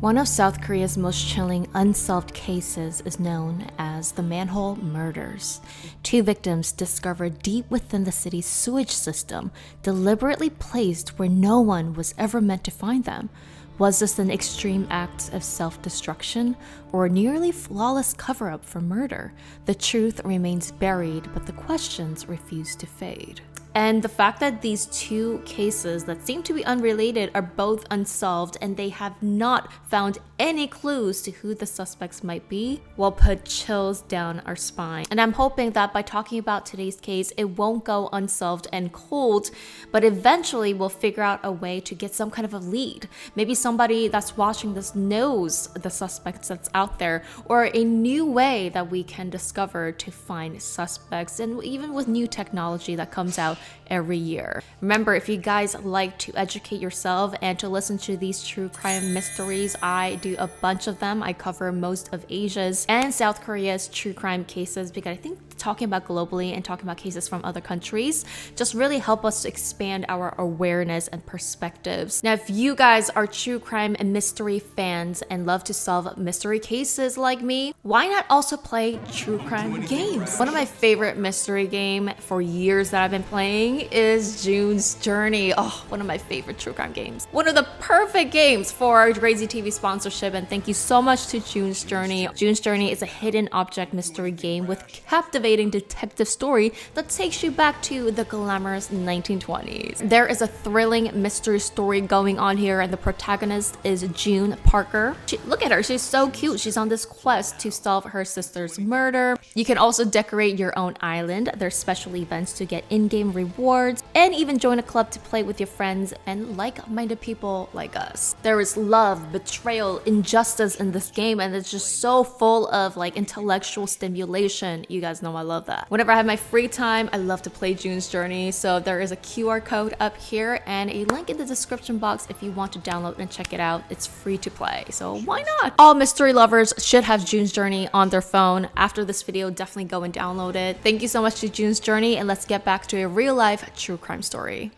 One of South Korea's most chilling unsolved cases is known as the Manhole murders. Two victims discovered deep within the city's sewage system, deliberately placed where no one was ever meant to find them. Was this an extreme act of self-destruction or a nearly flawless cover-up for murder? The truth remains buried, but the questions refuse to fade. And the fact that these two cases that seem to be unrelated are both unsolved and they have not found any clues to who the suspects might be will put chills down our spine. And I'm hoping that by talking about today's case, it won't go unsolved and cold, but eventually we'll figure out a way to get some kind of a lead. Maybe somebody that's watching this knows the suspects that's out there, or a new way that we can discover to find suspects, and even with new technology that comes out every year. Remember, if you guys like to educate yourself and to listen to these true crime mysteries, I do a bunch of them. I cover most of Asia's and South Korea's true crime cases because I think talking about globally and talking about cases from other countries just really help us to expand our awareness and perspectives. Now, if you guys are true crime and mystery fans and love to solve mystery cases like me, why not also play true crime games? One of my favorite mystery game for years that I've been playing is June's Journey. Oh, one of my favorite true crime games. One of the perfect games for our GRAZY TV sponsorship, and thank you so much to June's Journey. June's Journey is a hidden object mystery game with captivating detective story that takes you back to the glamorous 1920s. There is a thrilling mystery story going on here, and the protagonist is June Parker. Look at her, she's so cute. She's on this quest to solve her sister's murder. You can also decorate your own island. There's special events to get in-game rewards, and even join a club to play with your friends and like-minded people like us. There is love, betrayal, injustice in this game, and it's just so full of like intellectual stimulation. You guys know I love that. Whenever I have my free time, I love to play June's Journey. So there is a QR code up here and a link in the description box if you want to download and check it out. It's free to play, so why not? All mystery lovers should have June's Journey on their phone. After this video, definitely go and download it. Thank you so much to June's Journey, and let's get back to a real-life true crime story.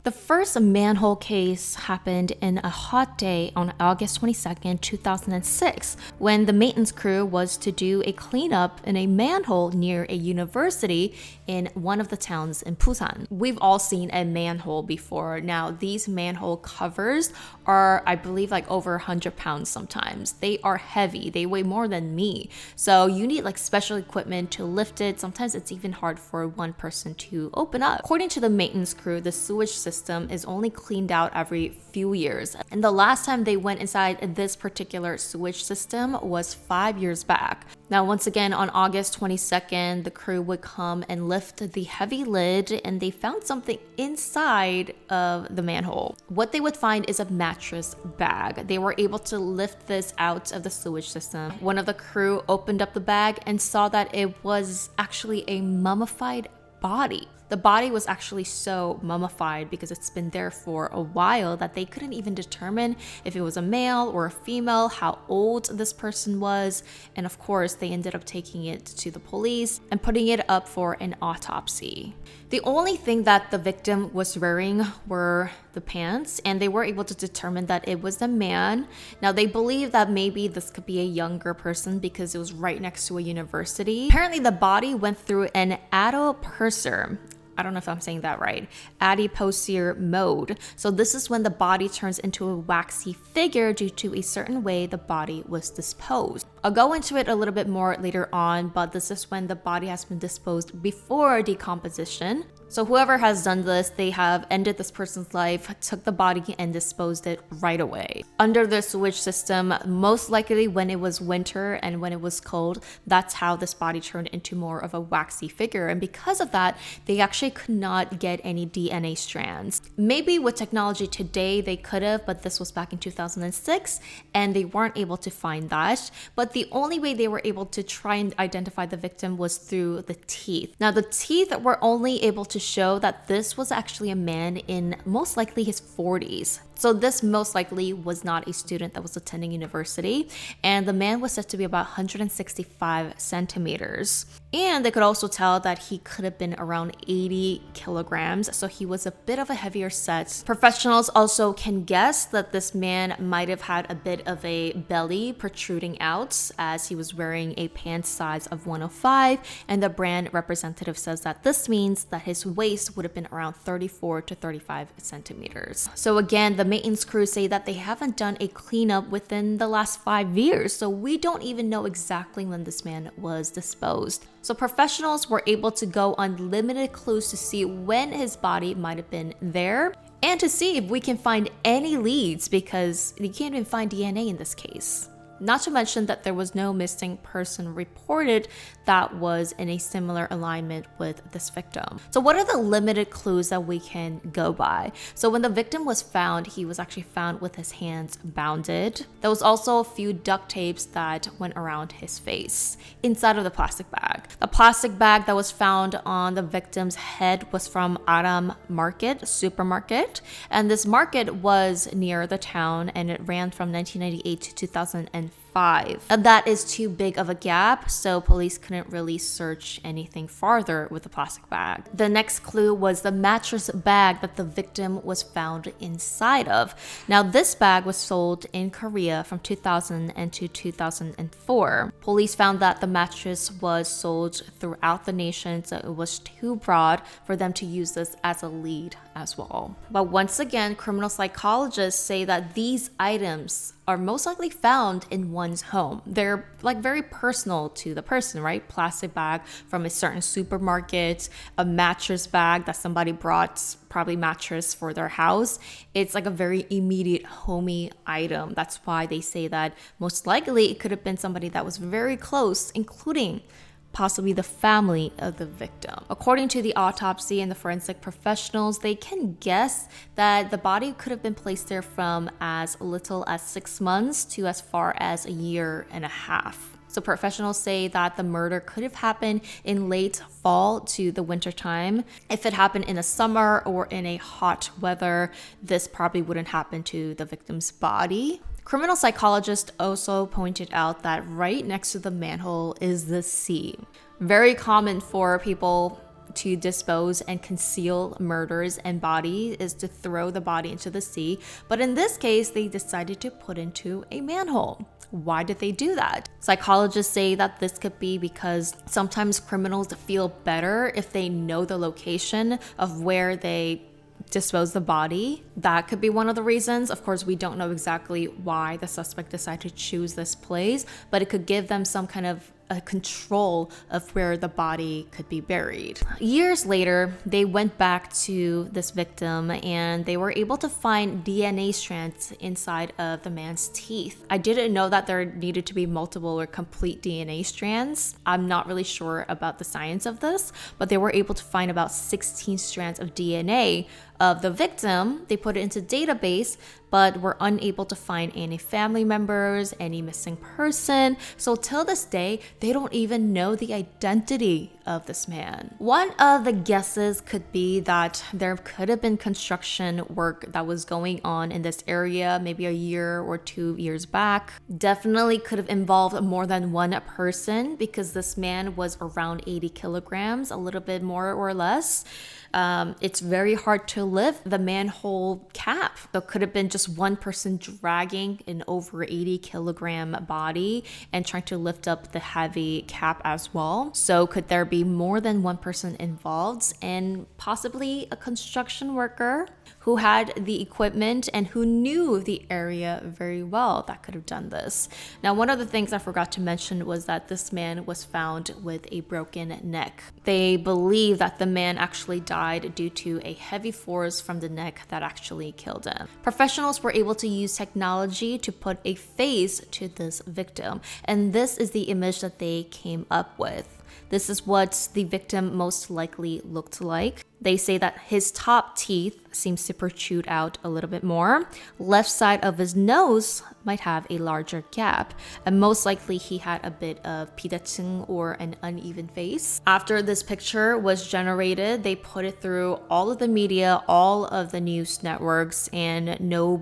The first manhole case happened in a hot day on August 22nd, 2006, when the maintenance crew was to do a cleanup in a manhole near a university in one of the towns in Busan. We've all seen a manhole before. Now, these manhole covers are, I believe, like over 100 pounds sometimes. They are heavy. They weigh more than me. So you need like special equipment to lift it. Sometimes it's even hard for one person to open up. According to the maintenance crew, the sewage system is only cleaned out every few years. And the last time they went inside this particular sewage system was 5 years back. Now, once again, on August 22nd, the crew would come and lift the heavy lid, and they found something inside of the manhole. What they would find is a mattress bag. They were able to lift this out of the sewage system. One of the crew opened up the bag and saw that it was actually a mummified body. The body was actually so mummified because it's been there for a while that they couldn't even determine if it was a male or a female, how old this person was. And of course, they ended up taking it to the police and putting it up for an autopsy. The only thing that the victim was wearing were the pants, and they were able to determine that it was a man. Now, they believe that maybe this could be a younger person because it was right next to a university. Apparently, the body went through an adipocere. I don't know if I'm saying that right, adipocere mode. So this is when the body turns into a waxy figure due to a certain way the body was disposed. I'll go into it a little bit more later on, but this is when the body has been disposed before decomposition. So whoever has done this, they have ended this person's life, took the body and disposed it right away. Under the sewage system, most likely when it was winter and when it was cold, that's how this body turned into more of a waxy figure. And because of that, they actually could not get any DNA strands. Maybe with technology today, they could have, but this was back in 2006 and they weren't able to find that. But the only way they were able to try and identify the victim was through the teeth. Now, the teeth were only able to show that this was actually a man in most likely his 40s. So this most likely was not a student that was attending university, and the man was said to be about 165 centimeters. And they could also tell that he could have been around 80 kilograms, so he was a bit of a heavier set. Professionals also can guess that this man might have had a bit of a belly protruding out, as he was wearing a pant size of 105, and the brand representative says that this means that his waist would have been around 34 to 35 centimeters. So again, the maintenance crew say that they haven't done a cleanup within the last 5 years, so we don't even know exactly when this man was disposed. So professionals were able to go on limited clues to see when his body might have been there and to see if we can find any leads, because you can't even find DNA in this case. Not to mention that there was no missing person reported that was in a similar alignment with this victim. So what are the limited clues that we can go by? So when the victim was found, he was actually found with his hands bounded. There was also a few duct tapes that went around his face inside of the plastic bag. The plastic bag that was found on the victim's head was from Aram Market, supermarket. And this market was near the town, and it ran from 1998 to 2005. And that is too big of a gap, so police couldn't really search anything farther with the plastic bag. The next clue was the mattress bag that the victim was found inside of. Now, this bag was sold in Korea from 2000 to 2004. Police found that the mattress was sold throughout the nation, so it was too broad for them to use this as a lead as well. But once again, criminal psychologists say that these items are most likely found in one's home. They're like very personal to the person, right? Plastic bag from a certain supermarket, a mattress bag that somebody brought, probably mattress for their house. It's like a very immediate homey item. That's why they say that most likely it could have been somebody that was very close, including possibly the family of the victim. According to the autopsy and the forensic professionals, they can guess that the body could have been placed there from as little as 6 months to as far as a year and a half. So professionals say that the murder could have happened in late fall to the winter time. If it happened in the summer or in a hot weather, this probably wouldn't happen to the victim's body. Criminal psychologists also pointed out that right next to the manhole is the sea. Very common for people to dispose and conceal murders and bodies is to throw the body into the sea, but in this case, they decided to put into a manhole. Why did they do that? Psychologists say that this could be because sometimes criminals feel better if they know the location of where they dispose the body. That could be one of the reasons. Of course, we don't know exactly why the suspect decided to choose this place, but it could give them some kind of a control of where the body could be buried. Years later, they went back to this victim and they were able to find DNA strands inside of the man's teeth. I didn't know that there needed to be multiple or complete DNA strands. I'm not really sure about the science of this, but they were able to find about 16 strands of DNA of the victim. They put it into database, but were unable to find any family members, any missing person. So till this day, they don't even know the identity of this man. One of the guesses could be that there could have been construction work that was going on in this area maybe a year or 2 years back. Definitely could have involved more than one person because this man was around 80 kilograms, a little bit more or less. It's very hard to lift the manhole cap. So it could have been just one person dragging an over 80 kilogram body and trying to lift up the heavy cap as well. So could there be more than one person involved, and possibly a construction worker who had the equipment and who knew the area very well that could have done this? Now, one of the things I forgot to mention was that this man was found with a broken neck. They believe that the man actually died due to a heavy force from the neck that actually killed him. Professionals were able to use technology to put a face to this victim, and this is the image that they came up with. This is what the victim most likely looked like. They say that his top teeth seems to protrude out a little bit more. Left side of his nose might have a larger gap, and most likely he had a bit of 비대칭 or an uneven face. After this picture was generated, they put it through all of the media, all of the news networks, and no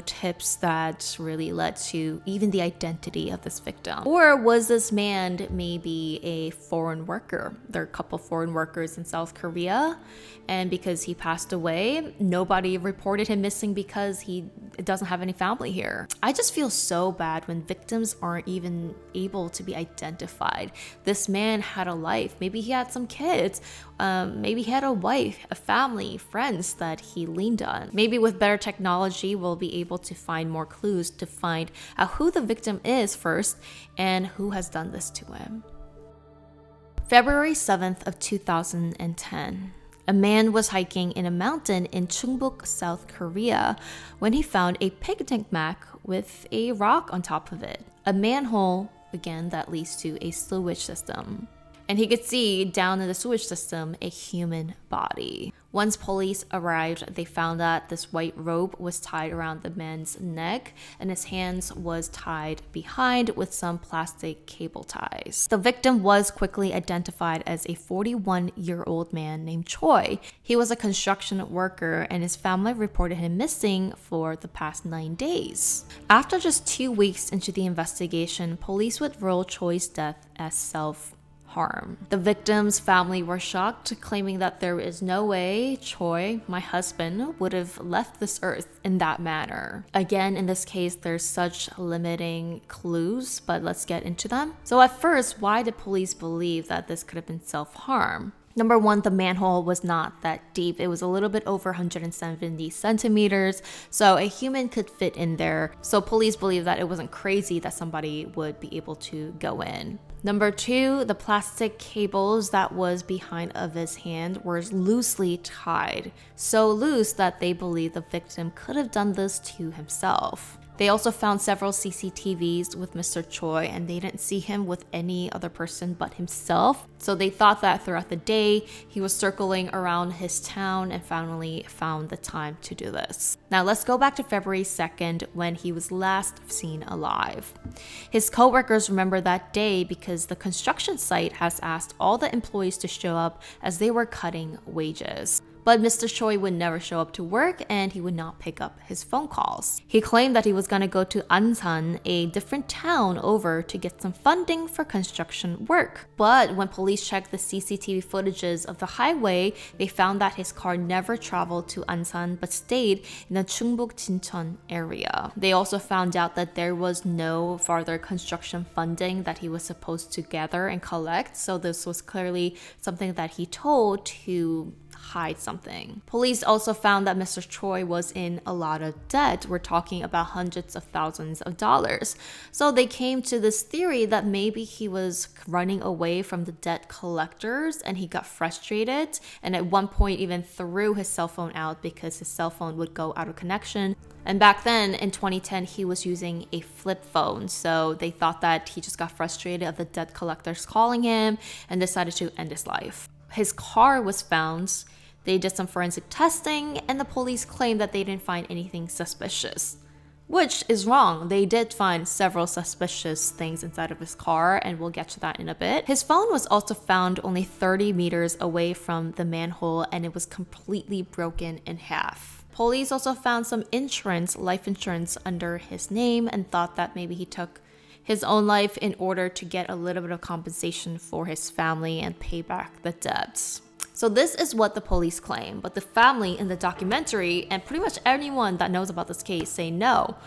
tips that really led to even the identity of this victim. Or was this man maybe a foreign worker? There are a couple foreign workers in South Korea, and because he passed away, nobody reported him missing because he doesn't have any family here. I just feel so bad when victims aren't even able to be identified. This man had a life. Maybe he had some kids. Maybe he had a wife, a family, friends that he leaned on. Maybe with better technology, we'll be able to find more clues to find out who the victim is first and who has done this to him. February 7th of 2010. A man was hiking in a mountain in Chungbuk, South Korea, when he found a picnic mat with a rock on top of it. A manhole, again, that leads to a sewage system. And he could see down in the sewage system a human body. Once police arrived, they found that this white rope was tied around the man's neck and his hands was tied behind with some plastic cable ties. The victim was quickly identified as a 41-year-old man named Choi. He was a construction worker and his family reported him missing for the past 9 days. After just 2 weeks into the investigation, police would rule Choi's death as self-harm. The victim's family were shocked, claiming that there is no way Choi, my husband, would have left this earth in that manner. Again, in this case, there's such limiting clues, but let's get into them. So at first, why did police believe that this could have been self-harm? Number one, the manhole was not that deep. It was a little bit over 170 centimeters, so a human could fit in there. So police believe that it wasn't crazy that somebody would be able to go in. Number two, the plastic cables that was behind of his hand were loosely tied. So loose that they believe the victim could have done this to himself. They also found several CCTVs with Mr. Choi and they didn't see him with any other person but himself. So they thought that throughout the day, he was circling around his town and finally found the time to do this. Now let's go back to February 2nd when he was last seen alive. His co-workers remember that day because the construction site has asked all the employees to show up as they were cutting wages. But Mr. Choi would never show up to work and he would not pick up his phone calls. He claimed that he was going to go to Ansan, a different town over, to get some funding for construction work. But when police checked the CCTV footages of the highway, they found that his car never traveled to Ansan but stayed in the Chungbuk-Jincheon area. They also found out that there was no further construction funding that he was supposed to gather and collect, so this was clearly something that he told to hide something. Police also found that Mr. Choi was in a lot of debt. We're talking about hundreds of thousands of dollars. So they came to this theory that maybe he was running away from the debt collectors and he got frustrated and at one point even threw his cell phone out because his cell phone would go out of connection. And back then in 2010, he was using a flip phone. So they thought that he just got frustrated of the debt collectors calling him and decided to end his life. His car was found. They did some forensic testing and the police claimed that they didn't find anything suspicious. Which is wrong. They did find several suspicious things inside of his car and we'll get to that in a bit. His phone was also found only 30 meters away from the manhole and it was completely broken in half. Police also found some life insurance under his name and thought that maybe he took his own life in order to get a little bit of compensation for his family and pay back the debts. So this is what the police claim, but the family in the documentary and pretty much anyone that knows about this case say no.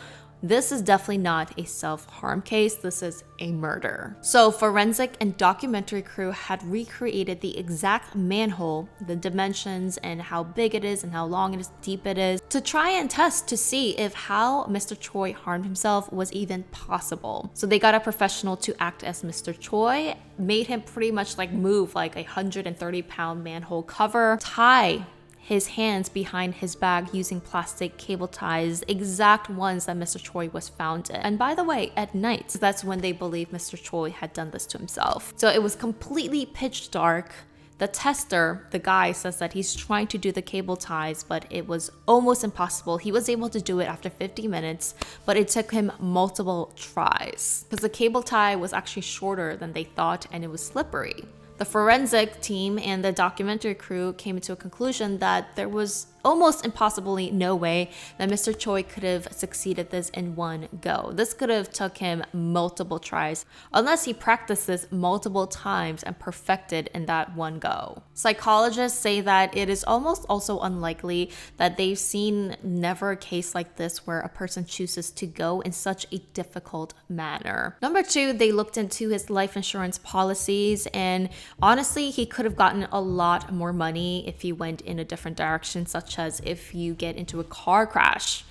This is definitely not a self-harm case, this is a murder. So forensic and documentary crew had recreated the exact manhole, the dimensions and how big it is and how long it is, deep it is, to try and test to see if how Mr. Choi harmed himself was even possible. So they got a professional to act as Mr. Choi, made him pretty much like move like a 130-pound manhole cover, tie his hands behind his bag using plastic cable ties, exact ones that Mr. Choi was found in. And by the way, at night, that's when they believe Mr. Choi had done this to himself. So it was completely pitch dark. The tester, the guy, says that he's trying to do the cable ties, but it was almost impossible. He was able to do it after 50 minutes, but it took him multiple tries because the cable tie was actually shorter than they thought and it was slippery. The forensic team and the documentary crew came to a conclusion that there was almost impossibly no way that Mr. Choi could have succeeded this in one go. This could have took him multiple tries unless he practiced this multiple times and perfected in that one go. Psychologists say that it is almost also unlikely that they've seen never a case like this where a person chooses to go in such a difficult manner. Number 2, they looked into his life insurance policies, and honestly, he could have gotten a lot more money if he went in a different direction, such as if you get into a car crash,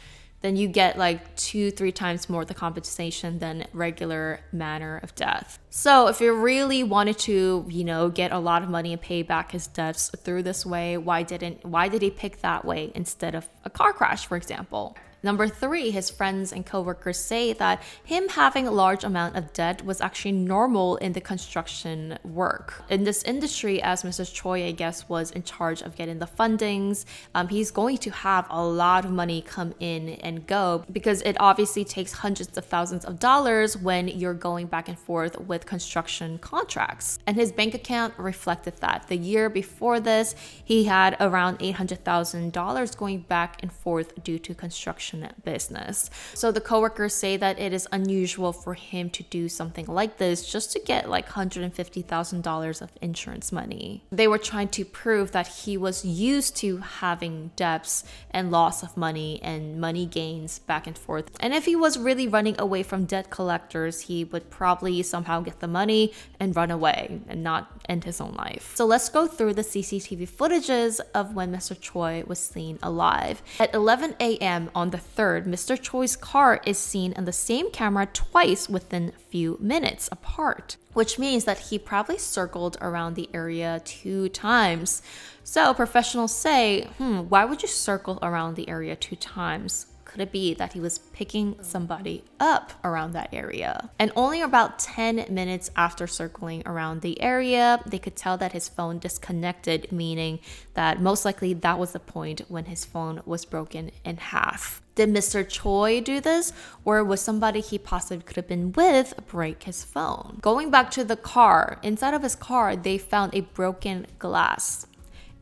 then you get like 2-3 times more the compensation than regular manner of death. So if you really wanted to, get a lot of money and pay back his debts through this way, why did he pick that way instead of a car crash, for example? Number 3, his friends and coworkers say that him having a large amount of debt was actually normal in the construction work. In this industry, as Mr. Choi, I guess, was in charge of getting the fundings, he's going to have a lot of money come in and go because it obviously takes hundreds of thousands of dollars when you're going back and forth with construction contracts. And his bank account reflected that. The year before this, he had around $800,000 going back and forth due to construction business. So the coworkers say that it is unusual for him to do something like this just to get like $150,000 of insurance money. They were trying to prove that he was used to having debts and loss of money and money gains back and forth. And if he was really running away from debt collectors, he would probably somehow get the money and run away and not end his own life. So let's go through the CCTV footages of when Mr. Choi was seen alive. At 11 a.m. on the 3rd, Mr. Choi's car is seen on the same camera twice within a few minutes apart, which means that he probably circled around the area 2 times. So professionals say, why would you circle around the area 2 times? Could it be that he was picking somebody up around that area? And only about 10 minutes after circling around the area, they could tell that his phone disconnected, meaning that most likely that was the point when his phone was broken in half. Did Mr. Choi do this, or was somebody he possibly could have been with break his phone? Going back to the car, inside of his car, they found a broken glass.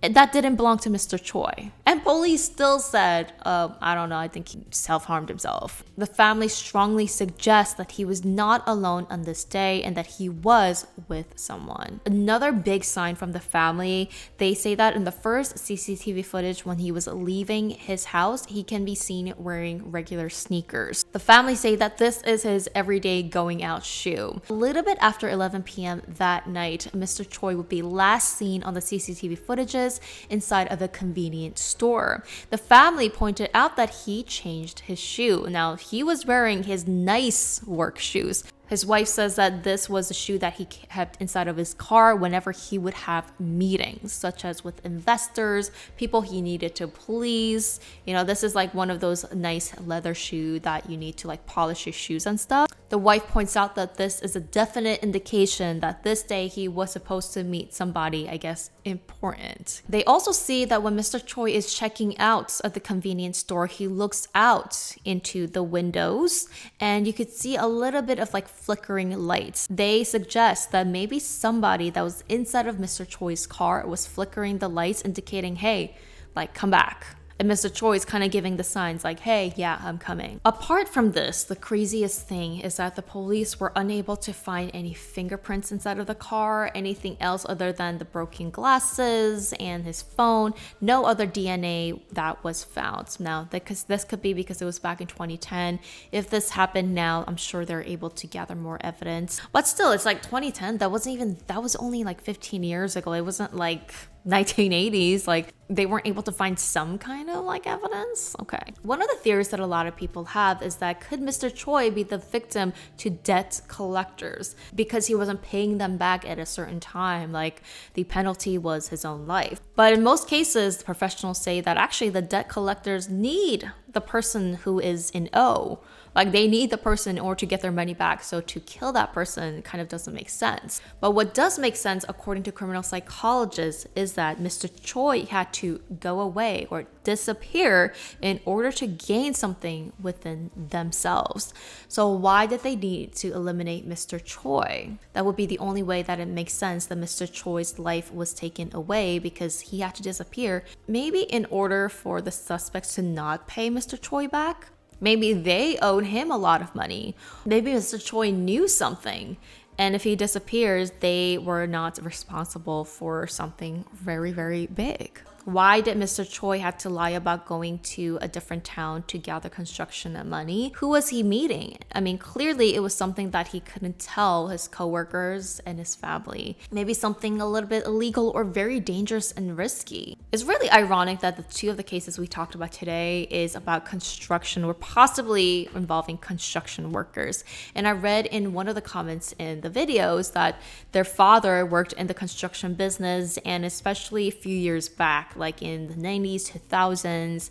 That didn't belong to Mr. Choi. And police still said, I don't know, I think he self-harmed himself. The family strongly suggests that he was not alone on this day and that he was with someone. Another big sign from the family, they say that in the first CCTV footage when he was leaving his house, he can be seen wearing regular sneakers. The family say that this is his everyday going out shoe. A little bit after 11 p.m. that night, Mr. Choi would be last seen on the CCTV footages inside of a convenience store. The family pointed out that he changed his shoe. Now, he was wearing his nice work shoes. His wife says that this was a shoe that he kept inside of his car whenever he would have meetings, such as with investors, people he needed to please. This is like one of those nice leather shoes that you need to like polish your shoes and stuff. The wife points out that this is a definite indication that this day he was supposed to meet somebody, I guess, important. They also see that when Mr. Choi is checking out at the convenience store, he looks out into the windows and you could see a little bit of like flickering lights. They suggest that maybe somebody that was inside of Mr. Choi's car was flickering the lights, indicating, hey, like, come back. And Mr. Choi is kind of giving the signs like, hey, yeah, I'm coming. Apart from this, the craziest thing is that the police were unable to find any fingerprints inside of the car, anything else other than the broken glasses and his phone. No other DNA that was found. Now, this could be because it was back in 2010. If this happened now, I'm sure they're able to gather more evidence. But still, it's like 2010. That was only like 15 years ago. It wasn't like 1980s, like they weren't able to find some kind of like evidence. Okay. One of the theories that a lot of people have is that could Mr. Choi be the victim to debt collectors because he wasn't paying them back at a certain time, like the penalty was his own life. But in most cases, professionals say that actually the debt collectors need the person who is in owe Like they need the person in order to get their money back. So to kill that person kind of doesn't make sense. But what does make sense, according to criminal psychologists, is that Mr. Choi had to go away or disappear in order to gain something within themselves. So why did they need to eliminate Mr. Choi? That would be the only way that it makes sense that Mr. Choi's life was taken away, because he had to disappear. Maybe in order for the suspects to not pay Mr. Choi back. Maybe they owed him a lot of money. Maybe Mr. Choi knew something, and if he disappears, they were not responsible for something very, very big. Why did Mr. Choi have to lie about going to a different town to gather construction money? Who was he meeting? I mean, clearly it was something that he couldn't tell his coworkers and his family. Maybe something a little bit illegal or very dangerous and risky. It's really ironic that the two of the cases we talked about today is about construction, or possibly involving construction workers. And I read in one of the comments in the videos that their father worked in the construction business, and especially a few years back, like in the 90s, 2000s,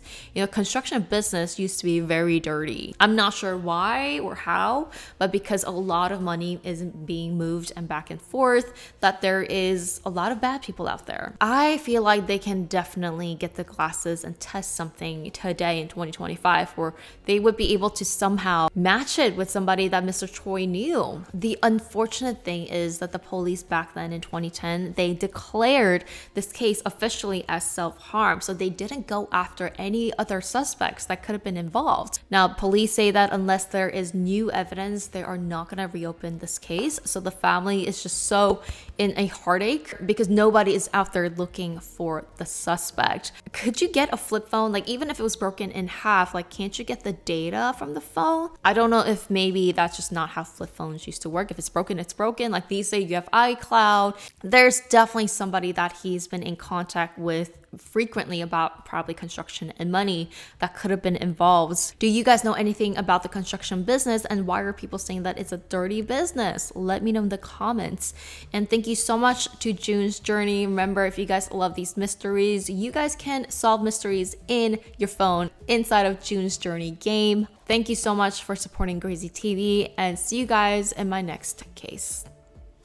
construction business used to be very dirty. I'm not sure why or how, but because a lot of money is being moved and back and forth, that there is a lot of bad people out there. I feel like they can definitely get the glasses and test something today in 2025 where they would be able to somehow match it with somebody that Mr. Choi knew. The unfortunate thing is that the police back then in 2010, they declared this case officially as self-harm, so they didn't go after any other suspects that could have been involved. Now, police say that unless there is new evidence, they are not going to reopen this case. So the family is just so in a heartache because nobody is out there looking for the suspect. Could you get a flip phone? Like, even if it was broken in half, like, can't you get the data from the phone? I don't know if maybe that's just not how flip phones used to work. If it's broken, it's broken. Like these days, you have iCloud. There's definitely somebody that he's been in contact with frequently about probably construction and money that could have been involved. Do you guys know anything about the construction business, and why are people saying that it's a dirty business? Let me know in the comments. And thank you so much to June's Journey. Remember, if you guys love these mysteries, you guys can solve mysteries in your phone inside of June's Journey game. Thank you so much for supporting GRAZY TV, and see you guys in my next case.